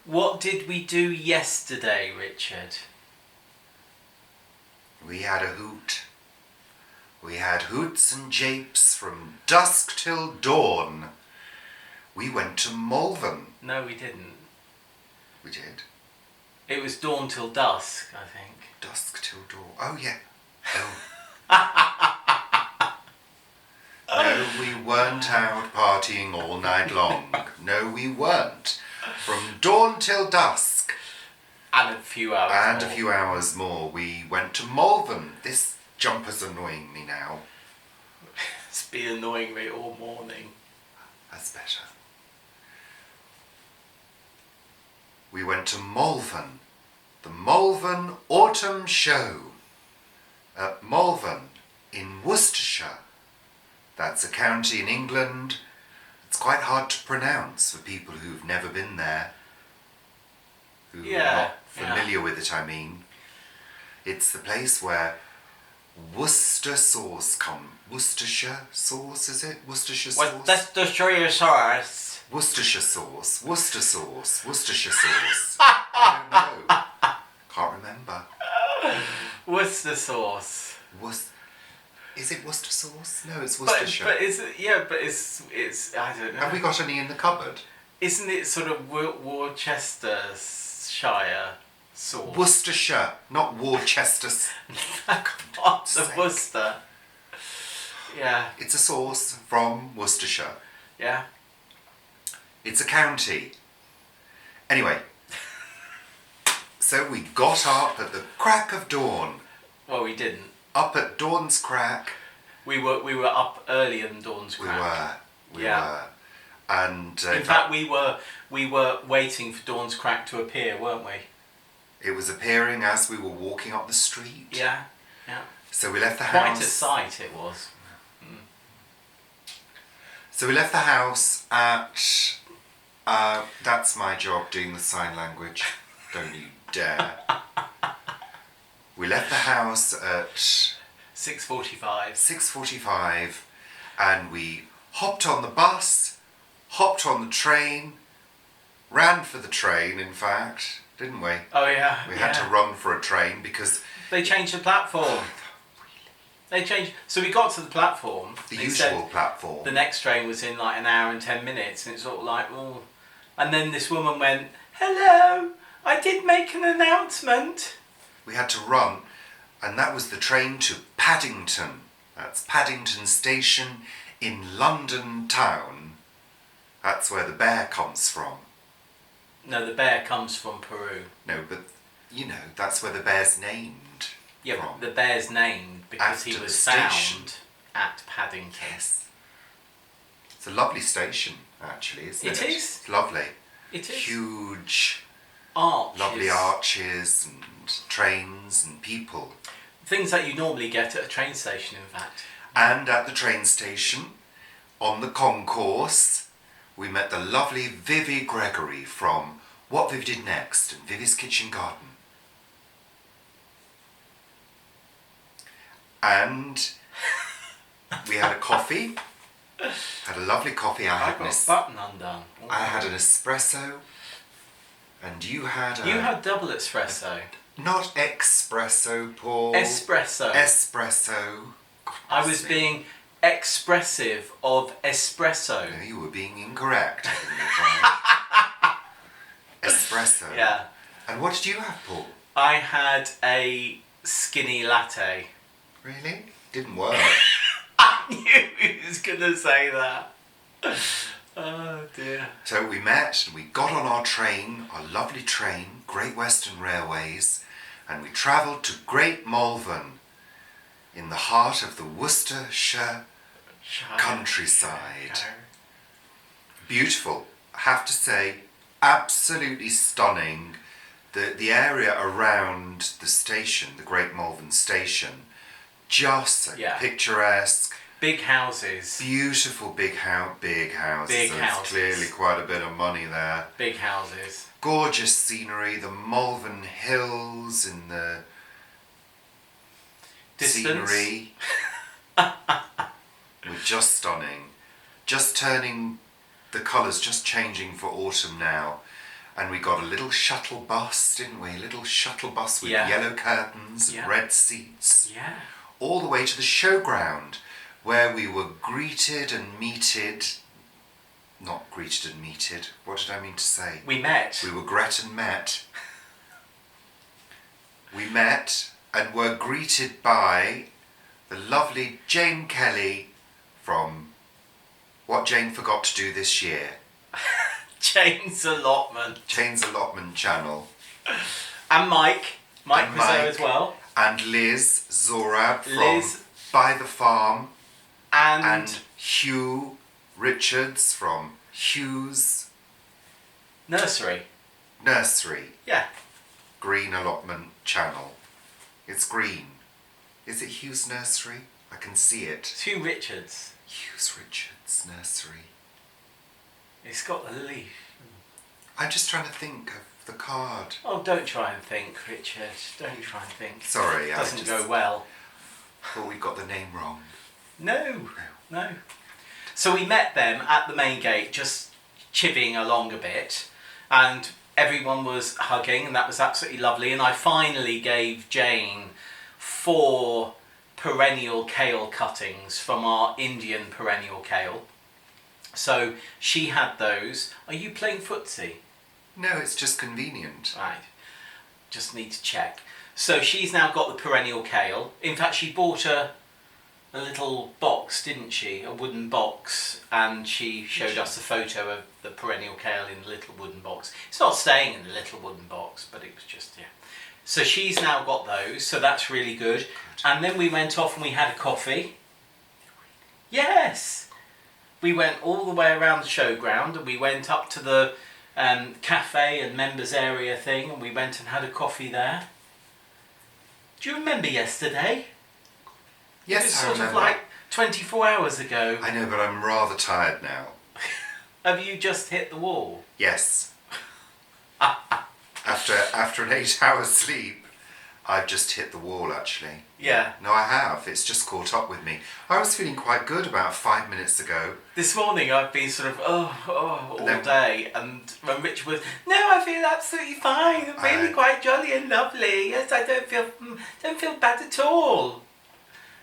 What did we do yesterday, Richard? We had a hoot. We had hoots and japes from dusk till dawn. We went to Malvern. No, we didn't. We did. It was dawn till dusk, I think. Dusk till dawn. Oh, yeah. Oh. No, we weren't out partying all night long. No, we weren't. From dawn till dusk. And a few hours And more. a few hours more. We went to Malvern. This jumper's annoying me now. It's been annoying me all morning. That's better. We went to Malvern. The Malvern Autumn Show. At Malvern in Worcestershire. That's a county in England. It's quite hard to pronounce for people who've never been there. Who are not familiar with it, I mean. It's the place where Worcestershire sauce Worcestershire sauce, is it? Worcestershire sauce? Worcestershire sauce. Worcestershire sauce. Worcester sauce. Worcestershire sauce. I don't know. Can't remember. Worcester sauce. Is it Worcester sauce? No, it's Worcestershire. But is it? Yeah, but it's. I don't know. Have we got any in the cupboard? Isn't it sort of Worcestershire sauce? Worcestershire, not Worcester. The Worcester. Yeah. It's a sauce from Worcestershire. Yeah. It's a county. Anyway, so we got up at the crack of dawn. Well, we didn't. Up at dawn's crack. We were up earlier than dawn's crack. We were. And in fact, we were waiting for dawn's crack to appear, weren't we? It was appearing as we were walking up the street. Yeah. Yeah. So we left the house. Quite a sight it was. Mm. So we left the house at. That's my job, doing the sign language. Don't you dare. We left the house at 6:45. 6:45, and we hopped on the bus, hopped on the train, ran for the train, in fact, didn't we? Oh yeah. We had to run for a train because they changed the platform. They changed. So we got to the platform. The usual platform. The next train was in like an hour and 10 minutes, and it's all like, oh. And then this woman went, "Hello, I did make an announcement." We had to run, and that was the train to Paddington. That's Paddington Station in London town. That's where the bear comes from. No, the bear comes from Peru. No, but, you know, that's where the bear's named Yeah, from. the bear's named because After he the was station. found at Paddington. Yes. It's a lovely station, actually, isn't it? It is. It's lovely. It is. Huge, Arches. lovely arches and trains and people. Things that you normally get at a train station, in fact. And at the train station, on the concourse, we met the lovely Vivi Gregory from What Vivi Did Next and Vivi's Kitchen Garden. And we had a coffee. Had a lovely coffee. I got a button undone. Oh. I had an espresso. And you had a... You had double espresso. Not espresso, Paul. Espresso. Espresso. I was being expressive of espresso. No, you were being incorrect. Espresso. Yeah. And what did you have, Paul? I had a skinny latte. Really? Didn't work. I knew he was going to say that. Oh dear. So we met and we got on our train, our lovely train, Great Western Railways, and we travelled to Great Malvern in the heart of the Worcestershire countryside. Beautiful, I have to say, absolutely stunning. The area around the station, the Great Malvern station, just picturesque. Big houses. Beautiful big houses. Big There's houses. clearly quite a bit of money there. Big houses. Gorgeous scenery, the Malvern Hills in the Distance. scenery were just stunning. Just turning, the colours just changing for autumn now. And we got a little shuttle bus, didn't we? A little shuttle bus with Yeah. yellow curtains and Yeah. red seats. Yeah. All the way to the showground, where we were greeted and meted. Not greeted and meted. What did I mean to say? We met. We were Gret and met. We met and were greeted by the lovely Jane Kelly from What Jane Forgot to Do This Year. Jane's Allotment. Jane's Allotment channel. And Mike. Mike And was there Mike. as well. And Liz Zorab from Liz. By the Farm. And And Huw Richards from Huw's Nursery. Nursery. Yeah. Green Allotment channel. It's green. Is it Huw's Nursery? I can see it. It's Huw Richards. Huw Richards Nursery. It's got a leaf. I'm just trying to think of the card. Oh, don't try and think, Richard. Don't try and think. Sorry, It I doesn't just go well. thought we got the name wrong. No. So we met them at the main gate, just chivying along a bit, and everyone was hugging, and that was absolutely lovely. And I finally gave Jane 4 perennial kale cuttings from our Indian perennial kale. So she had those. Are you playing footsie? No, it's just convenient. Right. Just need to check. So she's now got the perennial kale. In fact, she bought a little box, didn't she? A wooden box. And she showed us a photo of the perennial kale in the little wooden box. It's not staying in the little wooden box, but it was just, yeah. So she's now got those, so that's really good. And then we went off and we had a coffee. Yes! We went all the way around the showground and we went up to the cafe and members area thing and we went and had a coffee there. Do you remember yesterday? Yes, It was I sort remember. of like 24 hours ago. I know, but I'm rather tired now. Have you just hit the wall? Yes. After an 8-hour sleep, I've just hit the wall, actually. Yeah. No, I have. It's just caught up with me. I was feeling quite good about 5 minutes ago. This morning I've been sort of, all then- day, and when Richard was, no, I feel absolutely fine, I'm really quite jolly and lovely, yes, I don't feel bad at all.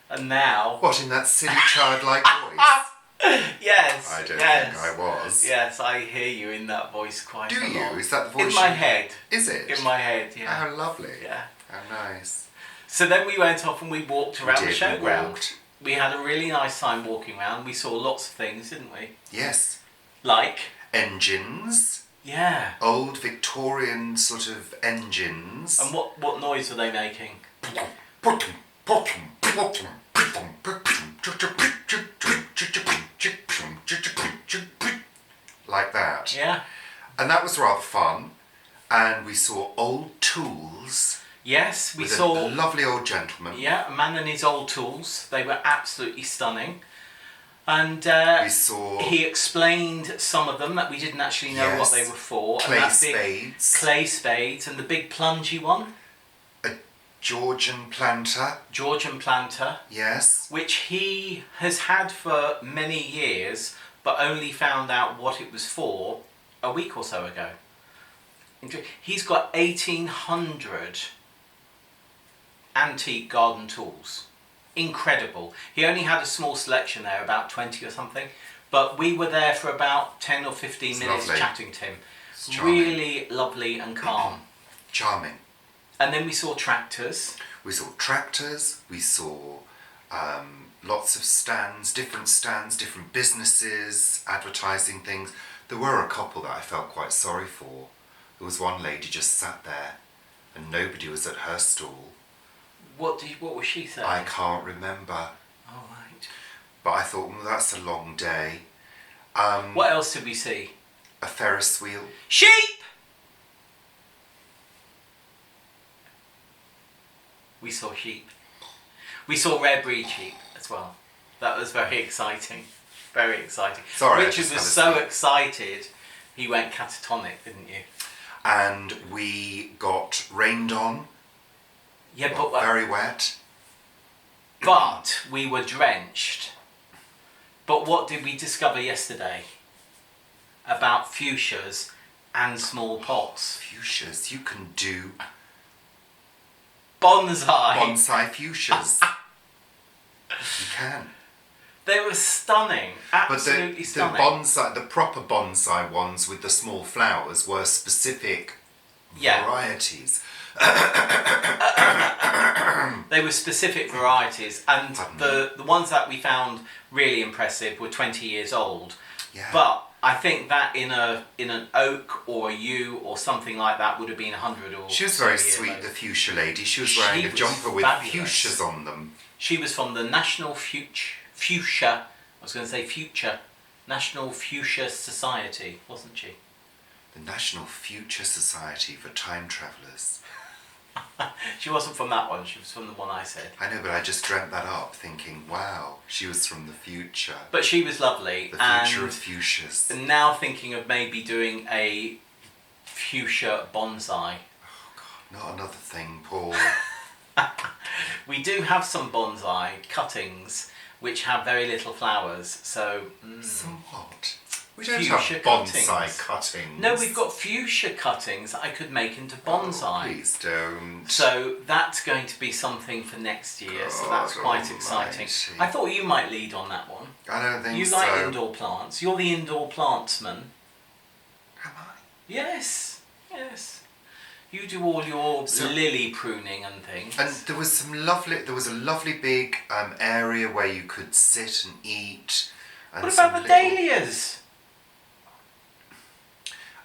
And now... What, in that silly childlike voice? Yes, I don't yes. think I was. Yes, I hear you in that voice quite Do a you? lot. Is that the voice? In my you- head. Is it? In my head, yeah. How lovely. Yeah. How nice. So then we went off and we walked around the We showground. walked. We had a really nice time walking around. We saw lots of things, didn't we? Yes. Like? Engines. Yeah. Old Victorian sort of engines. And what noise were they making? Like that. Yeah. And that was rather fun. And we saw old tools. Yes, we with saw... a lovely old gentleman. Yeah, a man and his old tools. They were absolutely stunning. And We saw he explained some of them that we didn't actually know what Yes. they were for. clay and that big spades, clay spades and the big plungy one, a Georgian planter, Georgian planter, yes, which he has had for many years, but only found out what it was for a week or so ago. He's got 1,800 antique garden tools. Incredible. He only had a small selection there, about 20 or something, but we were there for about 10 or 15 minutes lovely. chatting to him. It's charming. Really lovely and calm. Charming. And then we saw tractors. We saw tractors, we saw lots of stands, different businesses, advertising things. There were a couple that I felt quite sorry for. There was one lady just sat there and nobody was at her stall. What was she saying? I can't remember, Oh, right. but I thought, well, that's a long day. What else did we see? A Ferris wheel. Sheep! We saw sheep. We saw rare breed sheep as well. That was very exciting. Very exciting. Sorry, I Richard just was had a so sleep. excited, he went catatonic, didn't you? And we got rained on, Yeah, got very wet. but we were drenched. But what did we discover yesterday about fuchsias and small pots. Fuchsias. You can do Bonsai. bonsai fuchsias. You can. They were stunning. Absolutely But stunning. the bonsai, the proper bonsai ones with the small flowers were specific varieties. They were specific varieties, and the ones that we found really impressive were 20 years old. Yeah. But I think that in an oak or a yew or something like that would have been 100 or. She was very sweet, the fuchsia lady. She was wearing a jumper with fuchsias on them. She was from the National Fuchsia. I was going to say Future. National Fuchsia Society, wasn't she? The National Future Society for Time Travellers. She wasn't from that one, she was from the one I said. I know, but I just dreamt that up thinking, wow, she was from the future. But she was lovely. The future of fuchsias. And now thinking of maybe doing a fuchsia bonsai. Oh God, not another thing, Paul. We do have some bonsai cuttings which have very little flowers, so... Somewhat. We don't Fuchsia have bonsai cuttings. No, we've got fuchsia cuttings that I could make into bonsai. Oh, please don't. So that's going to be something for next year, so that's quite exciting. I thought you might lead on that one. I don't think so. You like indoor plants. You're the indoor plantsman. Am I? Yes, yes. You do all your lily pruning and things. And there was a lovely big area where you could sit and eat. And what about the dahlias?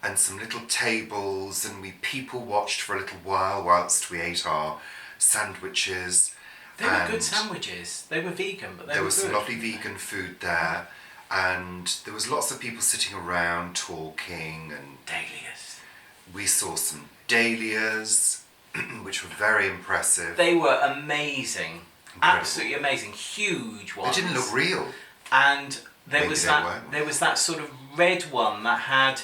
And some little tables, and we people watched for a little while whilst we ate our sandwiches. They were good sandwiches. They were vegan, but there was some lovely vegan food there, and there was lots of people sitting around talking. And dahlias. We saw some dahlias, which were very impressive. They were amazing, Incredible. Absolutely amazing, huge ones. They didn't look real. And there Maybe was they that. weren't. There was that sort of red one that had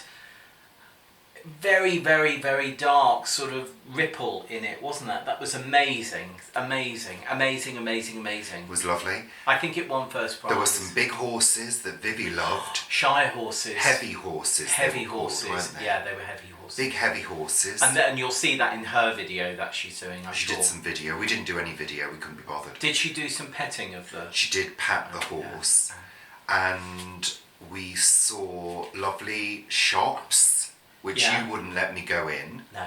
very, very, very dark sort of ripple in it, wasn't that? That was amazing, amazing, amazing, amazing, amazing. It was lovely. I think it won first prize. There were some big horses that Vivi loved. Shy horses. Heavy horses. Heavy called, horses. weren't they? Yeah, they were heavy horses. Big heavy horses. And you'll see that in her video that she's doing. I'm She sure. did some video. We didn't do any video. We couldn't be bothered. Did she do some petting of the? She did pat the horse, and we saw lovely shops, which you wouldn't let me go in. No.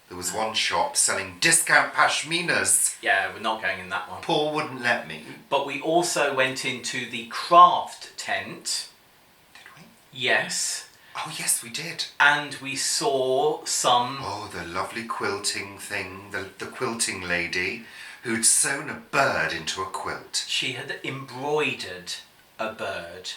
There was one shop selling discount pashminas. Yeah, we're not going in that one. Paul wouldn't let me. But we also went into the craft tent. Did we? Yes. Oh yes, we did. And we saw some... Oh, the lovely quilting thing, the quilting lady who'd sewn a bird into a quilt. She had embroidered a bird.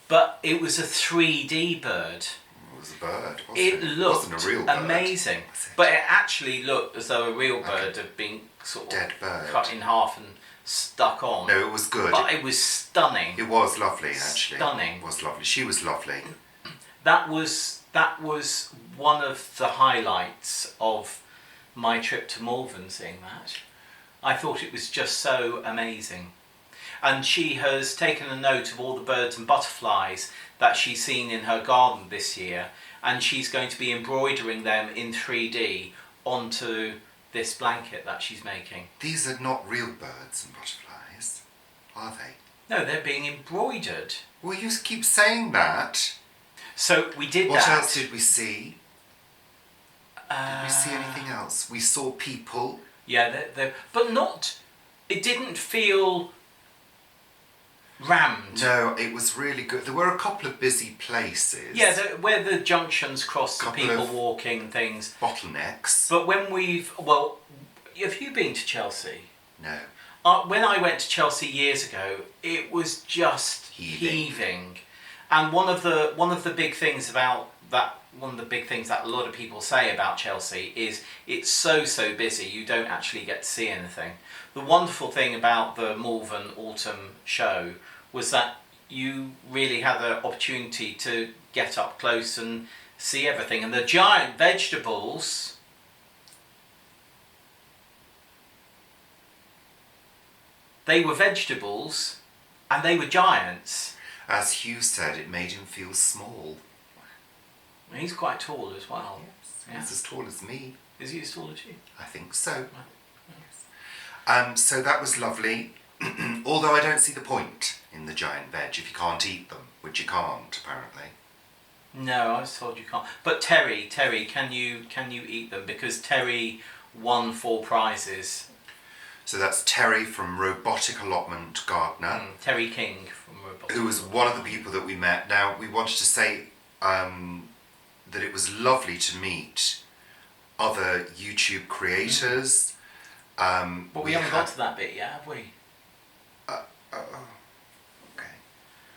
But it was a 3D bird. It was a bird, wasn't It it? looked wasn't a real bird. amazing. But it actually looked as though a real bird had been sort of dead bird. cut in half and stuck on. No, it was good. But it was stunning. It was lovely, actually. Stunning. It was lovely. She was lovely. That was one of the highlights of my trip to Malvern, seeing that. I thought it was just so amazing. And she has taken a note of all the birds and butterflies that she's seen in her garden this year, and she's going to be embroidering them in 3D onto this blanket that she's making. These are not real birds and butterflies, are they? No, they're being embroidered. Well, you keep saying that. So we did What that. else did we see? Did we see anything else? We saw people. Yeah, but not... It didn't feel rammed. No, it was really good. There were a couple of busy places. Yeah, where the junctions cross, the Couple people of walking and things. Bottlenecks. But when have you been to Chelsea? No. When I went to Chelsea years ago, it was just heaving. And one of the big things about that, one of the big things that a lot of people say about Chelsea is it's so busy you don't actually get to see anything. The wonderful thing about the Malvern Autumn show was that you really had the opportunity to get up close and see everything. And the giant vegetables, they were vegetables and they were giants. As Huw said, it made him feel small. He's quite tall as well. Yes, Yeah. he's as tall as me. Is he as tall as you? I think so. Right. Yes. So that was lovely. Although I don't see the point in the giant veg if you can't eat them, which you can't apparently. No, I was told you can't. But Terry, can you eat them? Because Terry won 4 prizes. So that's Terry from Robotic Allotment Gardener. Terry King from Robotic. Who was one of the people that we met. Now, we wanted to say that it was lovely to meet other YouTube creators. But we haven't got to that bit yet, have we? Okay.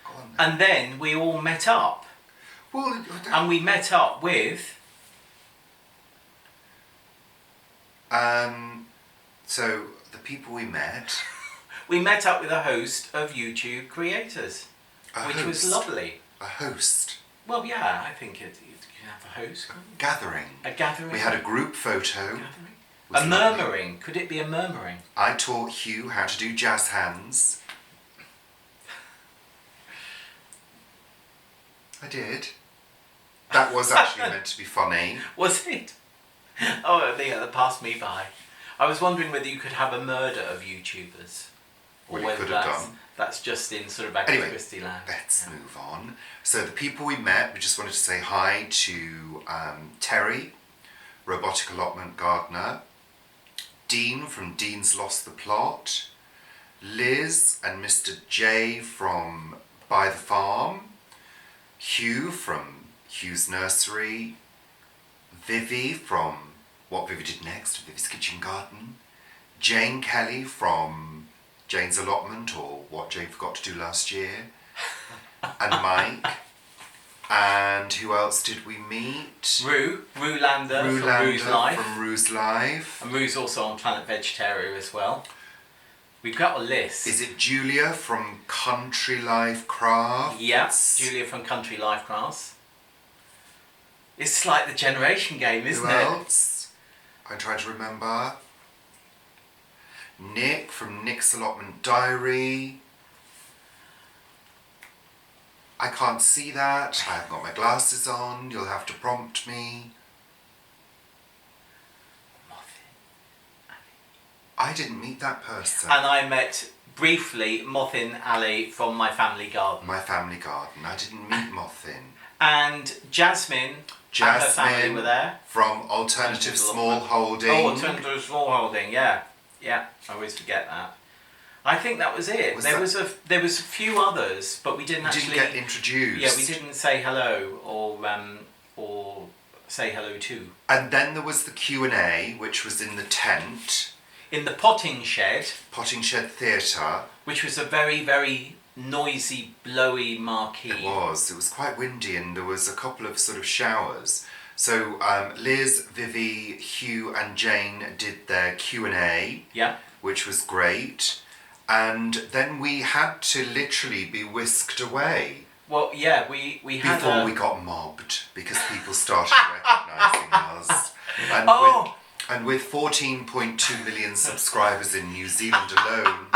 Go on then. And then we all met up. Well, And we met up with... so the people we met... We met up with a host of YouTube creators. Which was host. lovely. A host. Well, yeah, I think you can have a host. Gathering. A gathering. We had a group photo. gathering. Was A lovely. murmuring. Could it be a murmuring? I taught Huw how to do jazz hands. I did. That was actually meant to be funny. Was it? Oh, yeah, that passed me by. I was wondering whether you could have a murder of YouTubers. Well, you whether could have that's, done. That's just in sort of Agatha Anyway, Christie land. let's Yeah. move on. So the people we met, we just wanted to say hi to Terry, Robotic Allotment Gardener, Dean from Dean's Lost the Plot, Liz and Mr. J from By the Farm, Huw from Huw's Nursery, Vivi from What Vivi Did Next, Vivi's Kitchen Garden, Jane Kelly from Jane's Allotment, or What Jane Forgot to Do Last Year, and Mike. And who else did we meet? Rue Lander Rue from Lander Rue's Life. from Rue's Life. And Rue's also on Planet Vegetaria as well. We've got a list. Is it Julia from Country Life Crafts? Yeah, Julia from Country Life Crafts. It's like the generation game, isn't Who it? else? I'm trying to remember. Nick from Nick's Allotment Diary. I can't see that. I haven't got my glasses on. You'll have to prompt me. I didn't meet that person. And I met briefly Mothin Ali from My Family Garden. My family garden. I didn't meet Mothin. And Jasmine and her family were there. from Alternative Allotment. Smallholding. Oh, Alternative Smallholding, yeah. Yeah, I always forget that. I think that was it. There was a few others, but we didn't We actually... didn't get introduced. Yeah, we didn't say hello or say hello to. And then there was the Q&A, which was in the tent, In the potting shed, Potting Shed Theatre. which was a very, very noisy, blowy marquee. It was quite windy, and there was a couple of sort of showers. So Liz, Vivi, Huw and Jane did their Q&A, Yeah. which was great. And then we had to literally be whisked away Well, yeah, we had before a... we got mobbed, because people started recognising us. And Oh! with 14.2 million subscribers in New Zealand alone,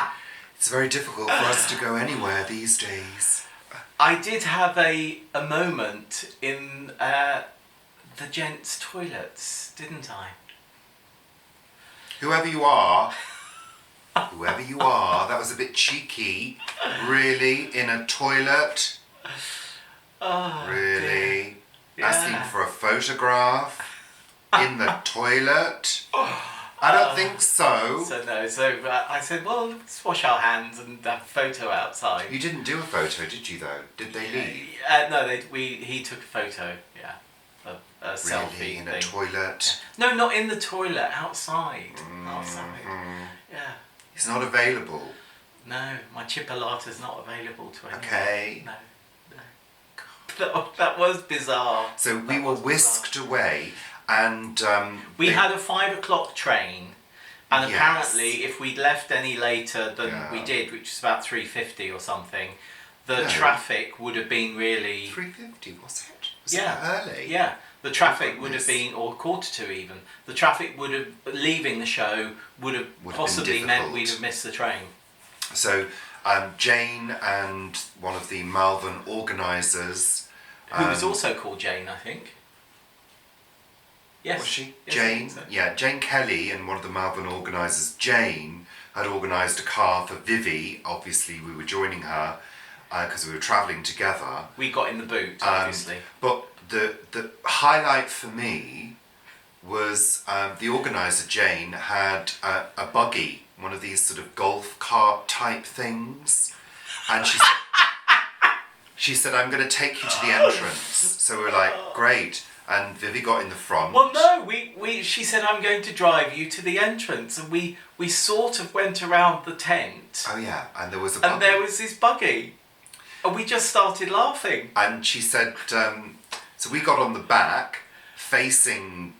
it's very difficult for us to go anywhere these days. I did have a moment in the gents' toilets, didn't I? Whoever you are, that was a bit cheeky. Really? In a toilet? Oh, Really? dear. Asking Yeah. for a photograph? In the toilet? I don't think so. So I said, well, let's wash our hands and have a photo outside. You didn't do a photo, did you, though? Did they leave? No, he took a photo, yeah. A selfie Really? In a thing. toilet? No, not in the toilet, outside. Outside. Yeah. It's not available. No, my chipolata's not available to anyone. Okay. No. That was bizarre. So we That were was whisked away, and We they- had a 5 o'clock train, and Yes. apparently, if we'd left any later than Yeah. we did, which was about 3:50 or something, the No. traffic would have been really 3:50, was it? Was Yeah. it that early? Yeah, the traffic would have Goodness. been, or 1:45 even. The traffic would have leaving the show would have Would have been possibly meant difficult. we'd have missed the train. So Jane and one of the Malvern organisers, Who was also called Jane, I think. Yes. Was she? Yes, I Jane? think so. Yeah, Jane Kelly and one of the Malvern organisers, Jane, had organised a car for Vivi. Obviously, we were joining her because we were travelling together. We got in the boot, obviously. But the highlight for me was the organiser, Jane, had a buggy, one of these sort of golf cart type things. And she said, I'm going to take you to the entrance. So we were like, great. And Vivi got in the front. Well, no, she said, I'm going to drive you to the entrance. And we sort of went around the tent. Oh, yeah. And there was a buggy. And there was this buggy. And we just started laughing. And she said, so we got on the back, facing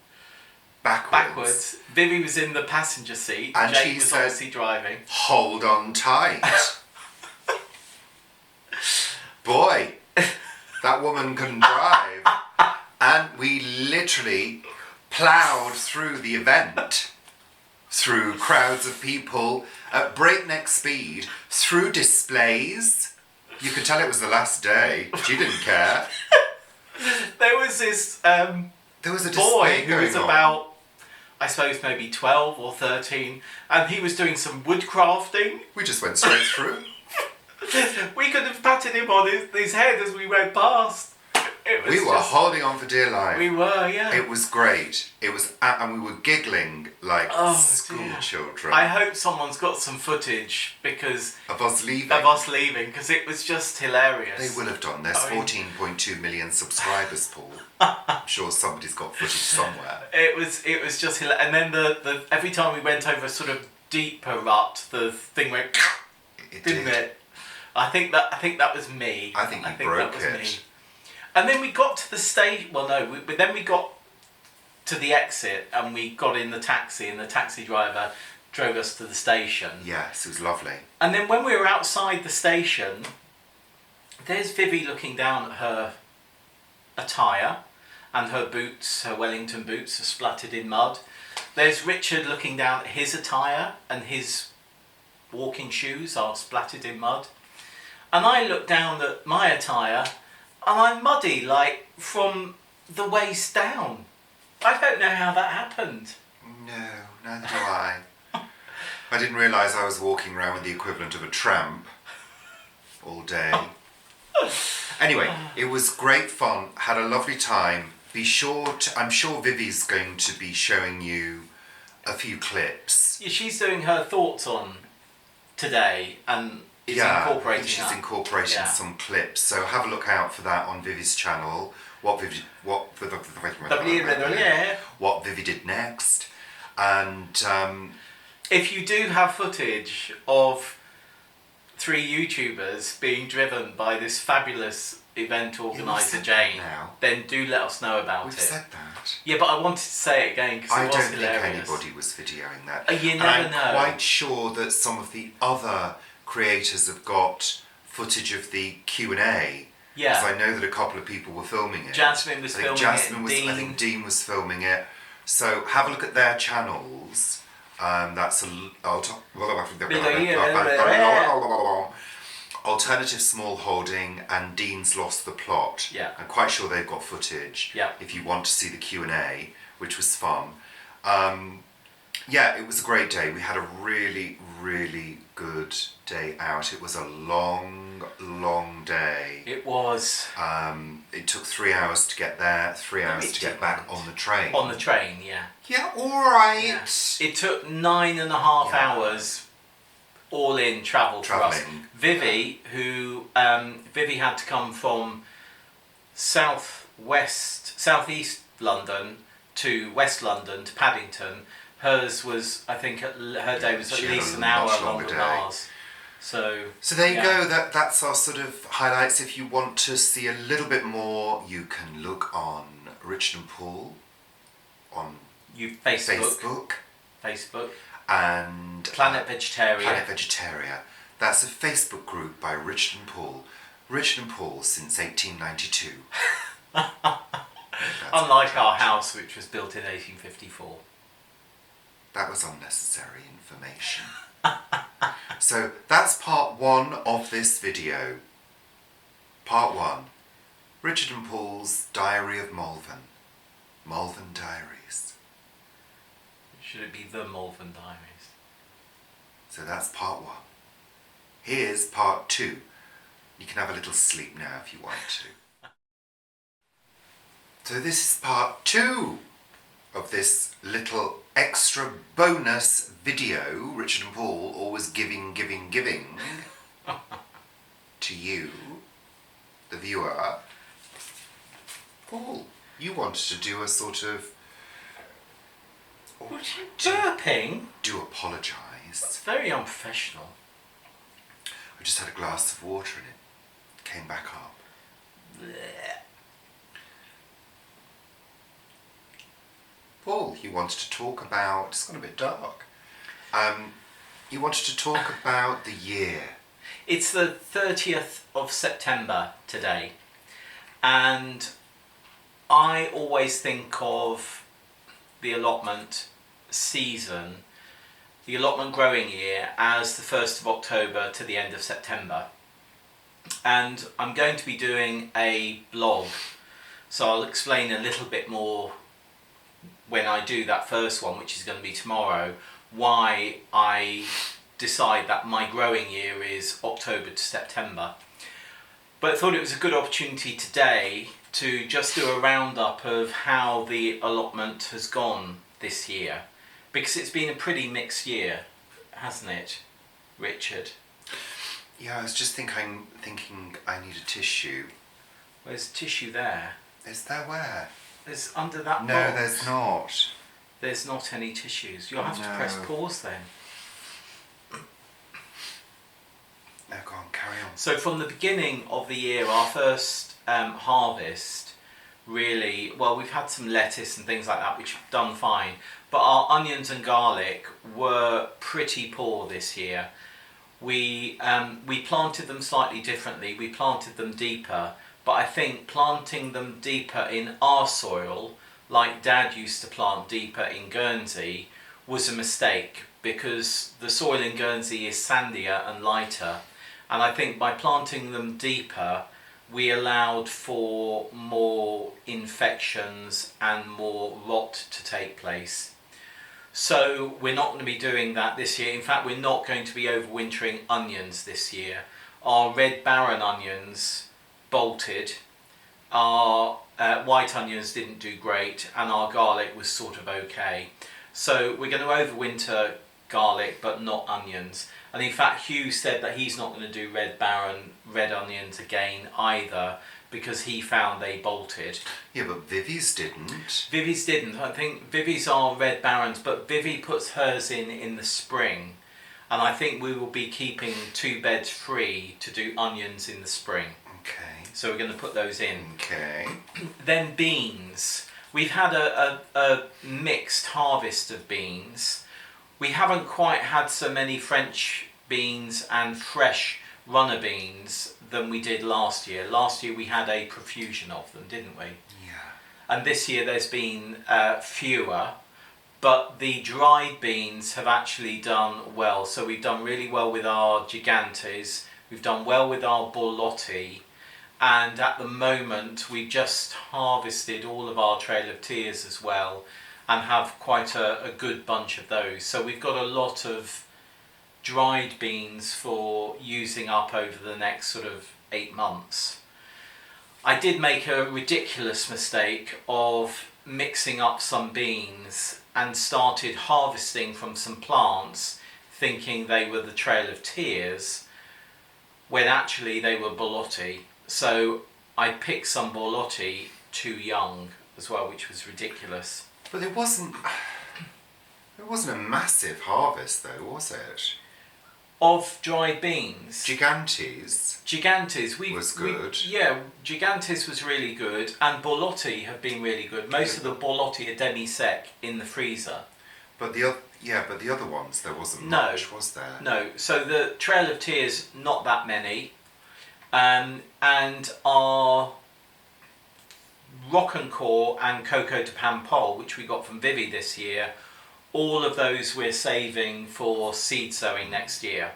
backwards. Vivi was in the passenger seat. And Jake she was said, obviously driving. Hold on tight. Boy, that woman couldn't drive. And we literally ploughed through the event, through crowds of people at breakneck speed, through displays. You could tell it was the last day. She didn't care. There was this There was a boy display who going was on. about, I suppose, maybe 12 or 13, and he was doing some woodcrafting. We just went straight through. We could have patted him on his head as we went past. It was We were holding on for dear life. We were, yeah. It was great. It was, and we were giggling like school dear. children. I hope someone's got some footage because Of us leaving. because it was just hilarious. They will have done. There's I mean- 14.2 million subscribers, Paul. I'm sure somebody's got footage somewhere. It was just hilarious. And then the every time we went over a sort of deeper rut, the thing went, It didn't did. it? I think that was me. I think you that broke was it. me. And then we got to the stage. Well, no, but then we got to the exit and we got in the taxi, and the taxi driver drove us to the station. Yes, it was lovely. And then when we were outside the station, there's Vivi looking down at her attire, and her boots, her Wellington boots, are splattered in mud. There's Richard looking down at his attire, and his walking shoes are splattered in mud. And I look down at my attire, and I'm muddy, like from the waist down. I don't know how that happened. No, neither do I. I didn't realise I was walking around with the equivalent of a tramp all day. Anyway, it was great fun. Had a lovely time. Be sure to, I'm sure Vivi's going to be showing you a few clips. Yeah, she's doing her thoughts on today and is incorporating she's that. incorporating Yeah. some clips. So have a look out for that on Vivi's channel. What Vivi did next, and If you do have footage of 3 YouTubers being driven by this fabulous event organiser said Jane, that now. then do let us know about we've it. said that. Yeah, but I wanted to say it again because I it was don't think hilarious. anybody was videoing that. You And never I'm know. quite sure that some of the other creators have got footage of the Q&A. Yeah. Because I know that a couple of people were filming it. Jasmine was filming it, and Dean. I think Dean was filming it. So have a look at their channels. That's Alternative Smallholding and Dean's Lost the Plot. Yeah. I'm quite sure they've got footage. Yeah. If you want to see the Q&A, which was fun. Yeah, it was a great day. We had a really, really good day out. It was a long, long day. It was It took 3 hours to get there, 3 hours it to get back didn't. on the train. on the train, yeah. Yeah, all right. Yeah. It took 9.5 Yeah. hours all in travel for us. Travelling. Vivi, who Vivi had to come from southeast London to West London to Paddington. Hers was, I think, her day was at She had least a an hour much longer longer than day. ours. So So there you yeah. go. That's our sort of highlights. If you want to see a little bit more, you can look on Richard and Paul on Facebook, and Planet Vegetaria. Planet Vegetaria. That's a Facebook group by Richard and Paul. Richard and Paul since 1892. Unlike our house, which was built in 1854. That was unnecessary information. So that's part 1 of this video. Part 1. Richard and Paul's Diary of Malvern. Malvern Diaries. Should it be the Malvern Diaries? So that's part 1. Here's part 2. You can have a little sleep now if you want to. So this is part 2 of this little extra bonus video Richard and Paul always giving to you, the viewer. Paul, you wanted to do a sort of... What are you burping? Do apologise. That's very unprofessional. I just had a glass of water in it. Came back up. Blech. Paul, you wanted to talk about... It's gone a bit dark. You wanted to talk about the year. It's the 30th of September today, and I always think of the allotment season, the allotment growing year, as the 1st of October to the end of September. And I'm going to be doing a blog, so I'll explain a little bit more when I do that first one, which is going to be tomorrow, why I decide that my growing year is October to September. But I thought it was a good opportunity today to just do a roundup of how the allotment has gone this year, because it's been a pretty mixed year, hasn't it, Richard? Yeah, I was just thinking I need a tissue. Where's the tissue there? Is there where? There's under that No, box. there's not. There's not any tissues. You'll have to press pause then. No, go on, carry on. So from the beginning of the year, our first harvest, really, well, we've had some lettuce and things like that, which have done fine, but our onions and garlic were pretty poor this year. We planted them slightly differently. We planted them deeper, but I think planting them deeper in our soil, like Dad used to plant deeper in Guernsey, was a mistake, because the soil in Guernsey is sandier and lighter, and I think by planting them deeper we allowed for more infections and more rot to take place. So we're not going to be doing that this year. In fact, we're not going to be overwintering onions this year. Our red Baron onions bolted, our white onions didn't do great, and our garlic was sort of okay. So we're going to overwinter garlic but not onions. And in fact, Huw said that he's not going to do red Baron red onions again either, because he found they bolted. Yeah, but Vivi's didn't. Vivi's didn't. I think Vivi's are red Barons, but Vivi puts hers in the spring, and I think we will be keeping 2 beds free to do onions in the spring. Okay. So we're going to put those in. Okay. Then beans. We've had a mixed harvest of beans. We haven't quite had so many French beans and fresh runner beans than we did last year. Last year we had a profusion of them, didn't we? Yeah. And this year there's been fewer, but the dried beans have actually done well. So we've done really well with our gigantes, we've done well with our borlotti, and at the moment we've just harvested all of our Trail of Tears as well, and have quite a good bunch of those. So we've got a lot of dried beans for using up over the next sort of 8 months. I did make a ridiculous mistake of mixing up some beans and started harvesting from some plants thinking they were the Trail of Tears, when actually they were borlotti. So I picked some borlotti too young as well, which was ridiculous. But it wasn't a massive harvest though, was it? Of dried beans. Gigantes. Gigantes Was good. Gigantes was really good, and borlotti have been really good. Most of the borlotti are demi-sec in the freezer. But the other ones there wasn't No. much, was there? No, so the Trail of Tears, not that many, and our Rockencore and Coco de Pampol, which we got from Vivi this year, all of those we're saving for seed sowing next year.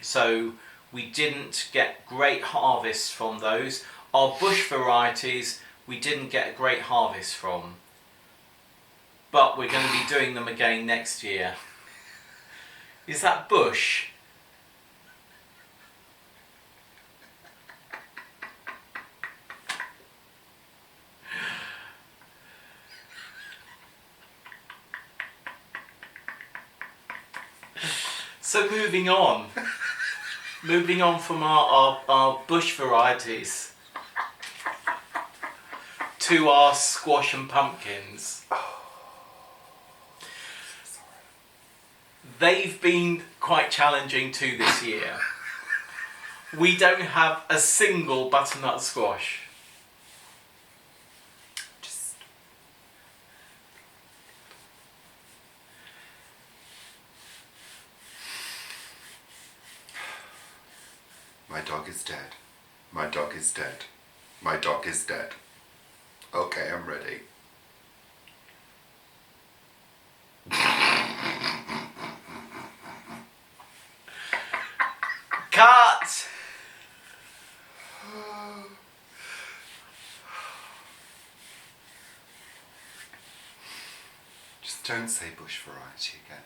So we didn't get great harvests from those. Our bush varieties we didn't get a great harvest from. But we're going to be doing them again next year. Is that bush? So moving on from our bush varieties to our squash and pumpkins. They've been quite challenging too this year. We don't have a single butternut squash. My dog is dead. My dog is dead. My dog is dead. Okay, I'm ready. Cut! Just don't say bush variety again.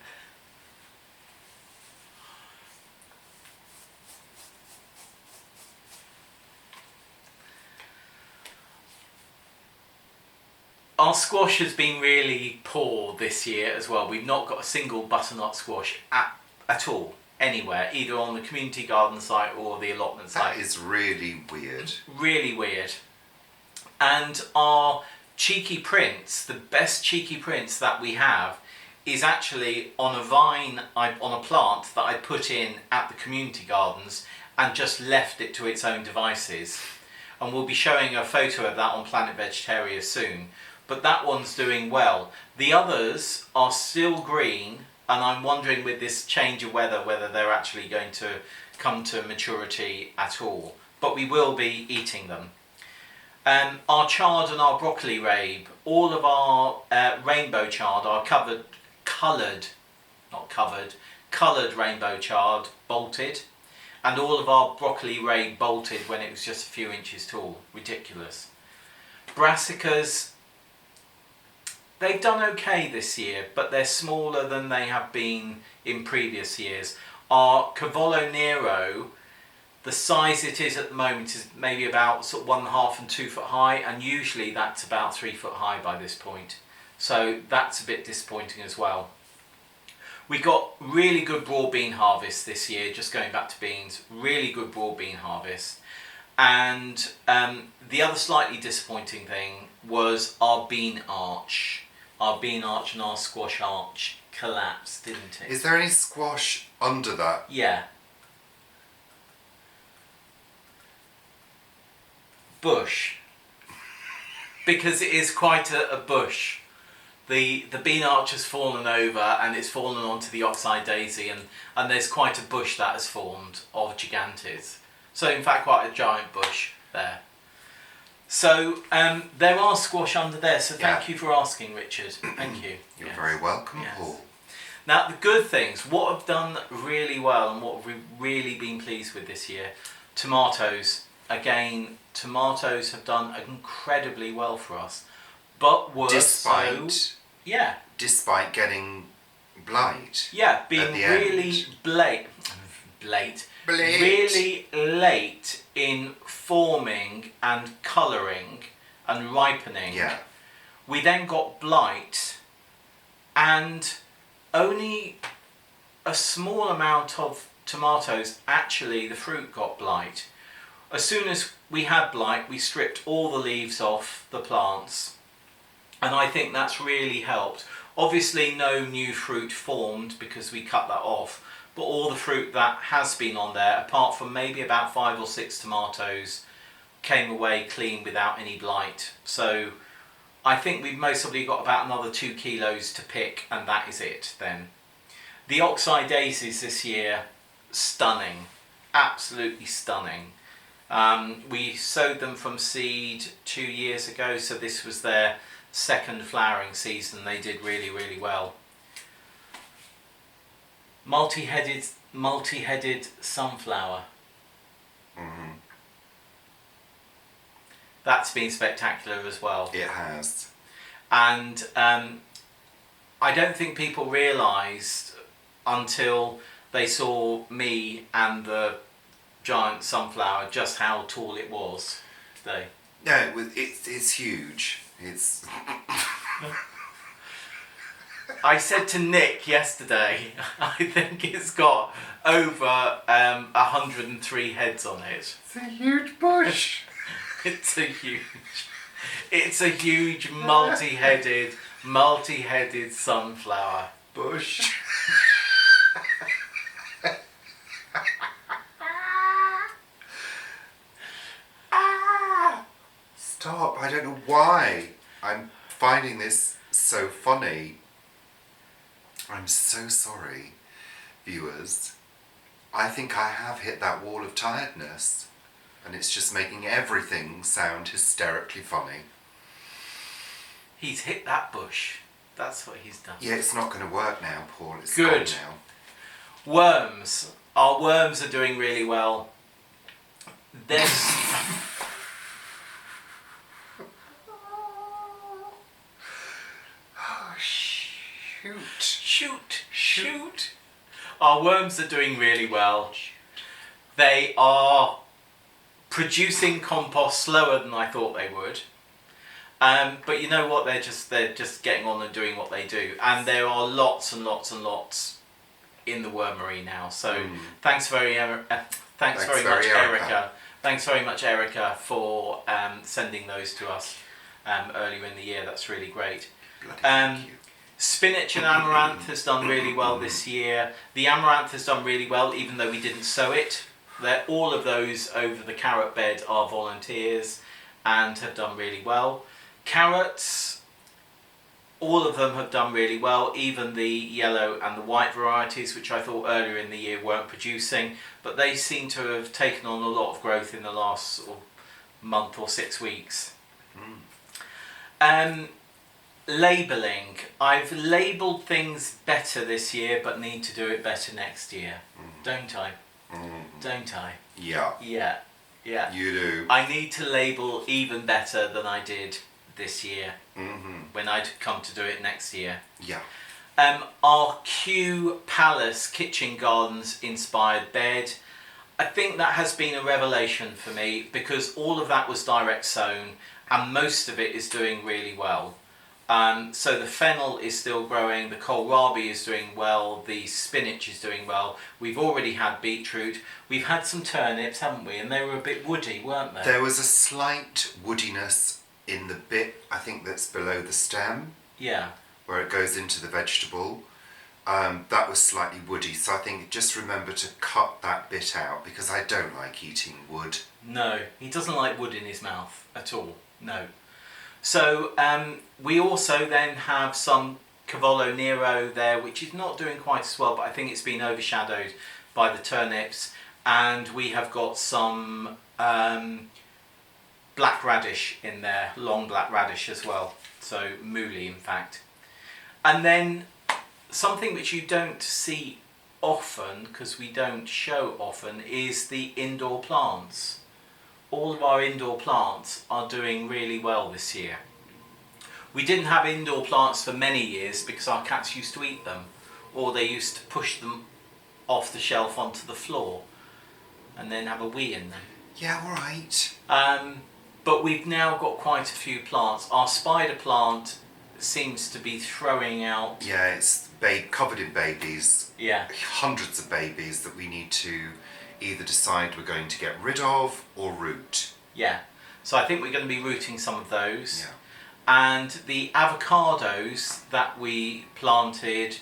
Our squash has been really poor this year as well. We've not got a single butternut squash at all, anywhere, either on the community garden site or the allotment site. That is really weird. Really weird. And our cheeky prince, the best cheeky prince that we have, is actually on a vine, on a plant that I put in at the community gardens and just left it to its own devices. And we'll be showing a photo of that on Planet Vegetaria soon. But that one's doing well. The others are still green, and I'm wondering with this change of weather whether they're actually going to come to maturity at all. But we will be eating them. Our chard and our broccoli rabe, all of our rainbow chard, our coloured rainbow chard bolted, and all of our broccoli rabe bolted when it was just a few inches tall. Ridiculous. Brassicas, they've done okay this year, but they're smaller than they have been in previous years. Our Cavallo Nero, the size it is at the moment is maybe about sort of 1.5 and 2 foot high, and usually that's about 3 foot high by this point. So that's a bit disappointing as well. We got really good broad bean harvest this year, just going back to beans, really good broad bean harvest. And the other slightly disappointing thing was our bean arch. Our bean arch and our squash arch collapsed, didn't it? Is there any squash under that? Yeah. Bush. Because it is quite a bush. The bean arch has fallen over and it's fallen onto the oxeye daisy, and there's quite a bush that has formed of gigantes. So in fact quite a giant bush there. So there are squash under there, so thank you for asking, Richard. Thank you. You're very welcome, Yes. Paul. Now the good things, what have done really well and what we've really been pleased with this year, tomatoes. Again, tomatoes have done incredibly well for us, but were Despite getting blight. Yeah, being really really late in forming and colouring and ripening. Yeah. We then got blight, and only a small amount of tomatoes, actually the fruit got blight. As soon as we had blight, we stripped all the leaves off the plants, and I think that's really helped. Obviously no new fruit formed because we cut that off, but all the fruit that has been on there, apart from maybe about 5 or 6 tomatoes, came away clean without any blight. So I think we've most probably got about another 2 kilos to pick, and that is it then. The oxeye daisies this year, stunning, absolutely stunning. We sowed them from seed 2 years ago, so this was their second flowering season. They did really, really well. Multi-headed sunflower. Mm-hmm. That's been spectacular as well. It has. And I don't think people realised until they saw me and the giant sunflower just how tall it was. No, it's huge. It's. I said to Nick yesterday, I think it's got over 103 heads on it. It's a huge bush. It's a huge multi-headed sunflower bush. Stop, I don't know why I'm finding this so funny. I'm so sorry, viewers. I think I have hit that wall of tiredness, and it's just making everything sound hysterically funny. He's hit that bush. That's what he's done. Yeah, it's not going to work now, Paul. It's good. Gone now. Worms. Our worms are doing really well. There's... Oh, Shoot. Our worms are doing really well. They are producing compost slower than I thought they would. But you know what? They're just getting on and doing what they do. And there are lots and lots and lots in the wormery now. So thanks very much, Erica. Thanks very much, Erica, for sending those to us earlier in the year. That's really great. Thank you. Spinach and amaranth has done really well this year. The amaranth has done really well, even though we didn't sow it. All of those over the carrot bed are volunteers and have done really well. Carrots, all of them have done really well, even the yellow and the white varieties, which I thought earlier in the year weren't producing, but they seem to have taken on a lot of growth in the last sort of month or 6 weeks. Labelling. I've labelled things better this year, but need to do it better next year. Don't I? Don't I? Yeah. Yeah. You do. I need to label even better than I did this year when I'd come to do it next year. Yeah. Our Kew Palace Kitchen Gardens inspired bed. I think that has been a revelation for me because all of that was direct sown and most of it is doing really well. So the fennel is still growing, the kohlrabi is doing well, the spinach is doing well. We've already had beetroot. We've had some turnips, haven't we? And they were a bit woody, weren't they? There was a slight woodiness in the bit, I think, that's below the stem. Yeah. Where it goes into the vegetable. That was slightly woody, so I think just remember to cut that bit out because I don't like eating wood. No, he doesn't like wood in his mouth at all. No. So we also then have some Cavolo Nero there, which is not doing quite as well, but I think it's been overshadowed by the turnips. And we have got some black radish in there, long black radish as well. So mooli, in fact. And then something which you don't see often, because we don't show often, is the indoor plants. All of our indoor plants are doing really well this year. We didn't have indoor plants for many years because our cats used to eat them, or they used to push them off the shelf onto the floor and then have a wee in them. Yeah, all right. But we've now got quite a few plants. Our spider plant seems to be throwing out... Yeah, it's covered in babies. Yeah. Hundreds of babies that we need to either decide we're going to get rid of or root. Yeah. So I think we're going to be rooting some of those. Yeah. And the avocados that we planted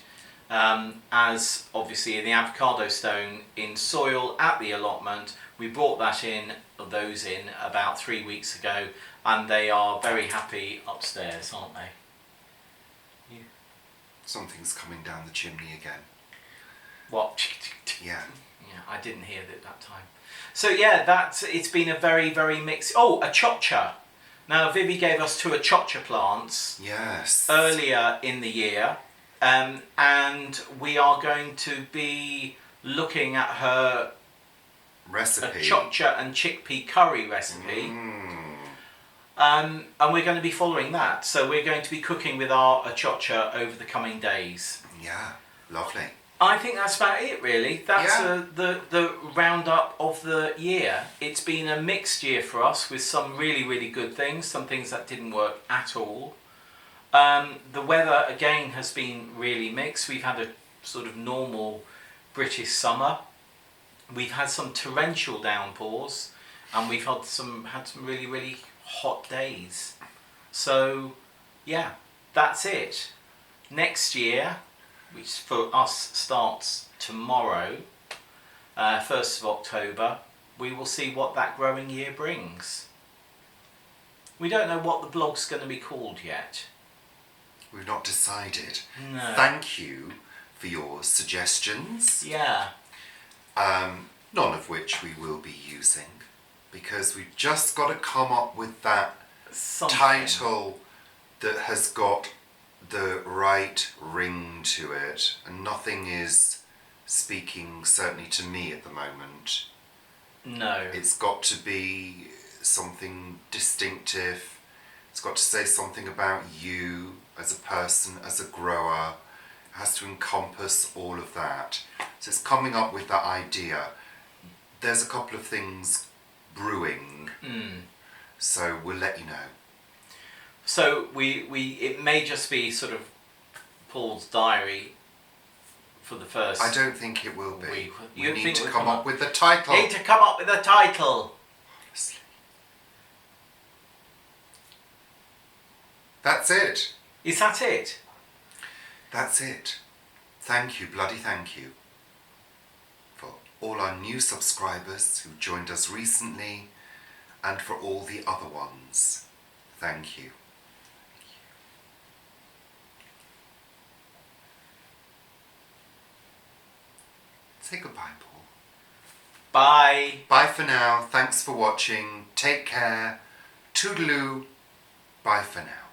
as obviously in the avocado stone in soil at the allotment, we brought those in about 3 weeks ago, and they are very happy upstairs, aren't they? Yeah. Something's coming down the chimney again. What? Yeah. Yeah, I didn't hear that time. So yeah, it's been a very, very mixed... Oh, a chocha. Now, Vivi gave us 2 chocha plants. Yes. Earlier in the year. And we are going to be looking at her recipe. a chocha and chickpea curry recipe. And we're going to be following that. So we're going to be cooking with our achocha over the coming days. Yeah, lovely. I think that's about it, really. That's Yeah. the roundup of the year. It's been a mixed year for us with some really, really good things, some things that didn't work at all. The weather, again, has been really mixed. We've had a sort of normal British summer. We've had some torrential downpours, and we've had some really, really hot days. So, yeah, that's it. Next year, which for us starts tomorrow, 1st of October, we will see what that growing year brings. We don't know what the blog's going to be called yet. We've not decided. No. Thank you for your suggestions. Yeah. None of which we will be using, because we've just got to come up with that Something. title that has got the right ring to it, and nothing is speaking, certainly to me at the moment. No. It's got to be something distinctive. It's got to say something about you as a person, as a grower. It has to encompass all of that. So it's coming up with that idea. There's a couple of things brewing, so we'll let you know. So it may just be sort of Paul's diary for the first. I don't think it will be. You We think need to we'll come up with the title. Need to come up with a title. Honestly. That's it. Is that it? That's it. Thank you, bloody thank you, for all our new subscribers who joined us recently, and for all the other ones. Thank you. Say goodbye, Paul. Bye. Bye for now. Thanks for watching. Take care. Toodaloo. Bye for now.